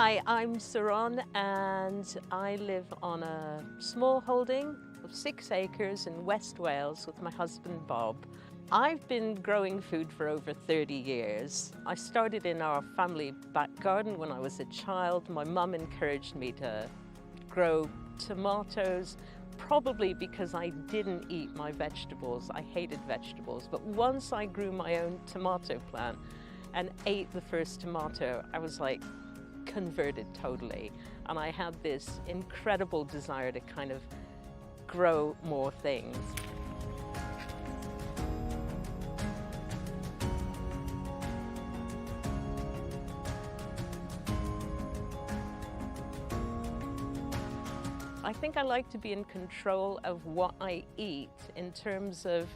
Hi, I'm Saron and I live on a small holding of 6 acres in West Wales with my husband Bob. I've been growing food for over 30 years. I started in our family back garden when I was a child. My mum encouraged me to grow tomatoes, probably because I didn't eat my vegetables. I hated vegetables, but once I grew my own tomato plant and ate the first tomato, I was like, converted totally, and I had this incredible desire to kind of grow more things. I think I like to be in control of what I eat in terms of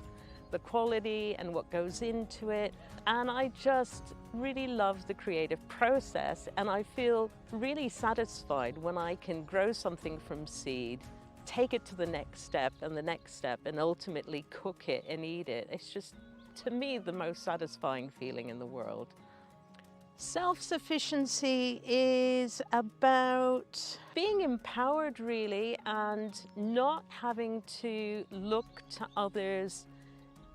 the quality and what goes into it. And I just really love the creative process, and I feel really satisfied when I can grow something from seed, take it to the next step and the next step, and ultimately cook it and eat it. It's just, to me, the most satisfying feeling in the world. Self-sufficiency is about being empowered, really, and not having to look to others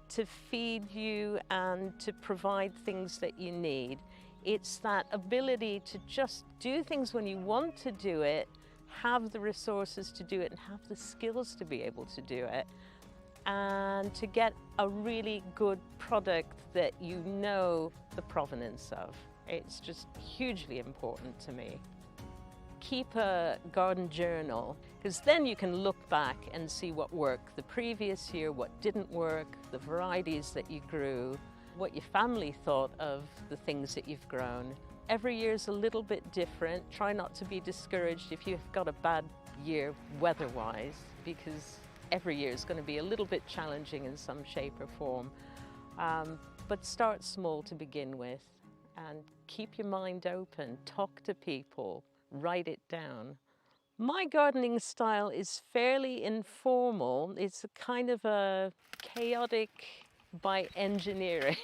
to feed you and to provide things that you need. It's that ability to just do things when you want to do it, have the resources to do it, and have the skills to be able to do it, and to get a really good product that you know the provenance of. It's just hugely important to me. Keep a garden journal, because then you can look back and see what worked the previous year, what didn't work, the varieties that you grew, what your family thought of the things that you've grown. Every year is a little bit different. Try not to be discouraged if you've got a bad year weather-wise, because every year is going to be a little bit challenging in some shape or form. But start small to begin with, and keep your mind open, talk to people, write it down. My gardening style is fairly informal. It's a kind of a chaotic by engineering.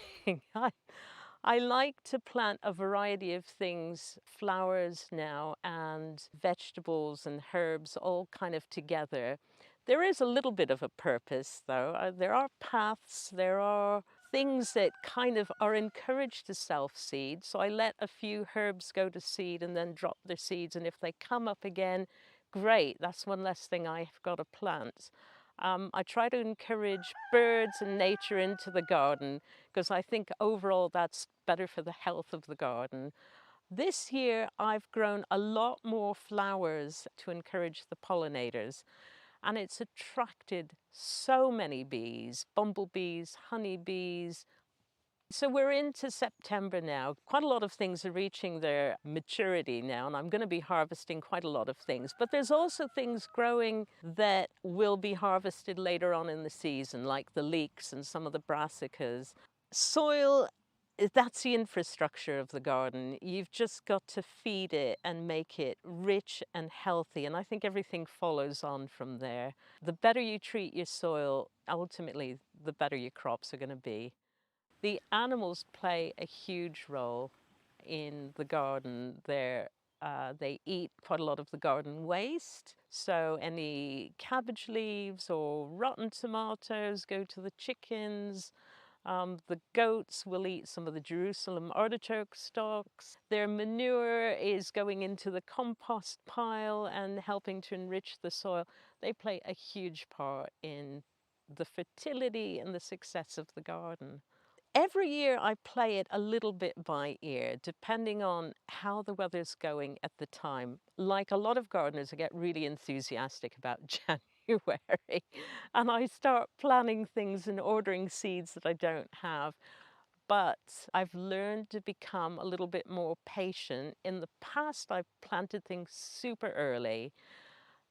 I like to plant a variety of things, flowers now and vegetables and herbs all kind of together. There is a little bit of a purpose though. There are paths, there are things that kind of are encouraged to self-seed. So I let a few herbs go to seed and then drop their seeds, and if they come up again, great, that's one less thing I've got to plant. I try to encourage birds and nature into the garden because I think overall that's better for the health of the garden. This year I've grown a lot more flowers to encourage the pollinators, and it's attracted so many bees, bumblebees, honeybees. So we're into September now. Quite a lot of things are reaching their maturity now, and I'm going to be harvesting quite a lot of things. But there's also things growing that will be harvested later on in the season, like the leeks and some of the brassicas. Soil, that's the infrastructure of the garden. You've just got to feed it and make it rich and healthy, and I think everything follows on from there. The better you treat your soil, ultimately, the better your crops are going to be. The animals play a huge role in the garden. They eat quite a lot of the garden waste. So any cabbage leaves or rotten tomatoes go to the chickens. The goats will eat some of the Jerusalem artichoke stalks. Their manure is going into the compost pile and helping to enrich the soil. They play a huge part in the fertility and the success of the garden. Every year I play it a little bit by ear, depending on how the weather's going at the time. Like a lot of gardeners, I get really enthusiastic about January, and I start planning things and ordering seeds that I don't have. But I've learned to become a little bit more patient. In the past, I've planted things super early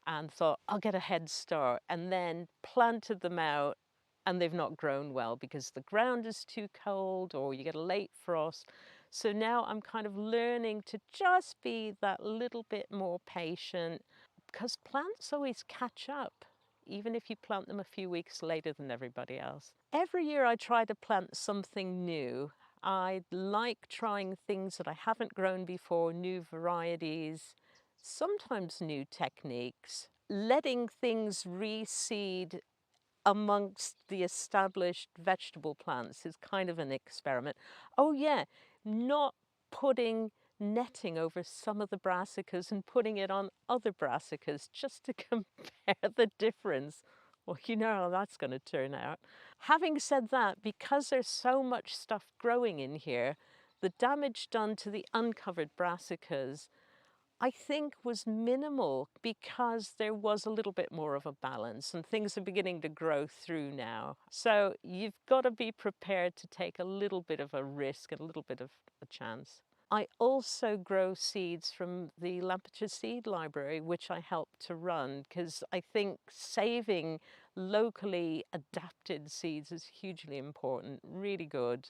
and thought, I'll get a head start, and then planted them out and they've not grown well because the ground is too cold or you get a late frost. So now I'm kind of learning to just be that little bit more patient, because plants always catch up, even if you plant them a few weeks later than everybody else. Every year I try to plant something new. I like trying things that I haven't grown before, new varieties, sometimes new techniques, letting things reseed amongst the established vegetable plants is kind of an experiment. Oh yeah, not putting netting over some of the brassicas and putting it on other brassicas just to compare the difference. Well, you know how that's going to turn out. Having said that, because there's so much stuff growing in here, the damage done to the uncovered brassicas I think was minimal because there was a little bit more of a balance and things are beginning to grow through now. So you've got to be prepared to take a little bit of a risk and a little bit of a chance. I also grow seeds from the Lampicus Seed Library, which I help to run, because I think saving locally adapted seeds is hugely important, really good.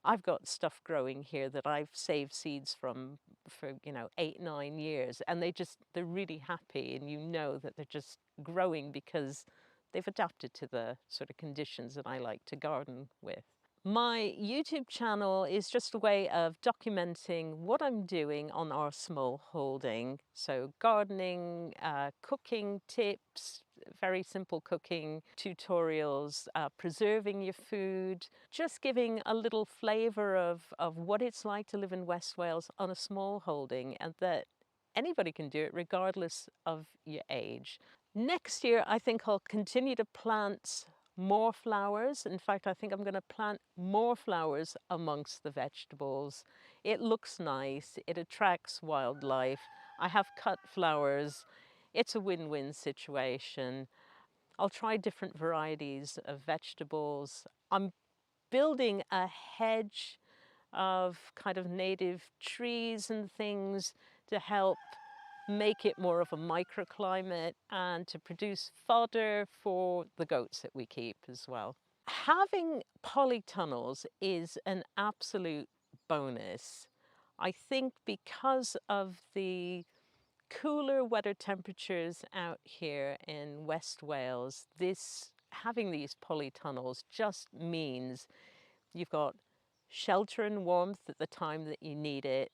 I've got stuff growing here that I've saved seeds from for, 8, 9 years, and they're really happy, and you know that they're just growing because they've adapted to the sort of conditions that I like to garden with. My YouTube channel is just a way of documenting what I'm doing on our small holding. So gardening, cooking tips, very simple cooking tutorials, preserving your food, just giving a little flavour of what it's like to live in West Wales on a small holding, and that anybody can do it regardless of your age. Next year, I think I'll continue to plant more flowers. In fact, I think I'm going to plant more flowers amongst the vegetables. It looks nice, it attracts wildlife. I have cut flowers. It's a win-win situation. I'll try different varieties of vegetables. I'm building a hedge of kind of native trees and things to help make it more of a microclimate and to produce fodder for the goats that we keep as well. Having polytunnels is an absolute bonus. I think because of the cooler weather temperatures out here in West Wales, having these polytunnels just means you've got shelter and warmth at the time that you need it,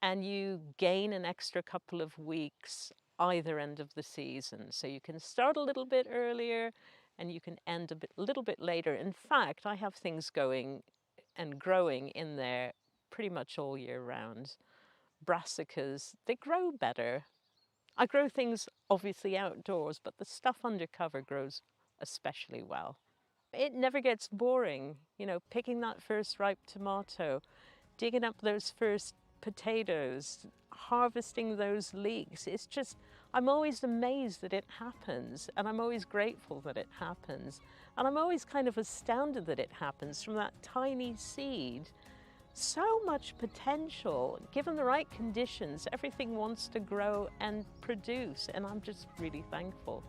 and you gain an extra couple of weeks either end of the season. So you can start a little bit earlier and you can end a little bit later. In fact, I have things going and growing in there pretty much all year round. Brassicas, they grow better. I grow things obviously outdoors, but the stuff under cover grows especially well. It never gets boring, picking that first ripe tomato, digging up those first potatoes, harvesting those leeks. It's just, I'm always amazed that it happens, and I'm always grateful that it happens. And I'm always kind of astounded that it happens from that tiny seed. So much potential. Given the right conditions, everything wants to grow and produce, and I'm just really thankful.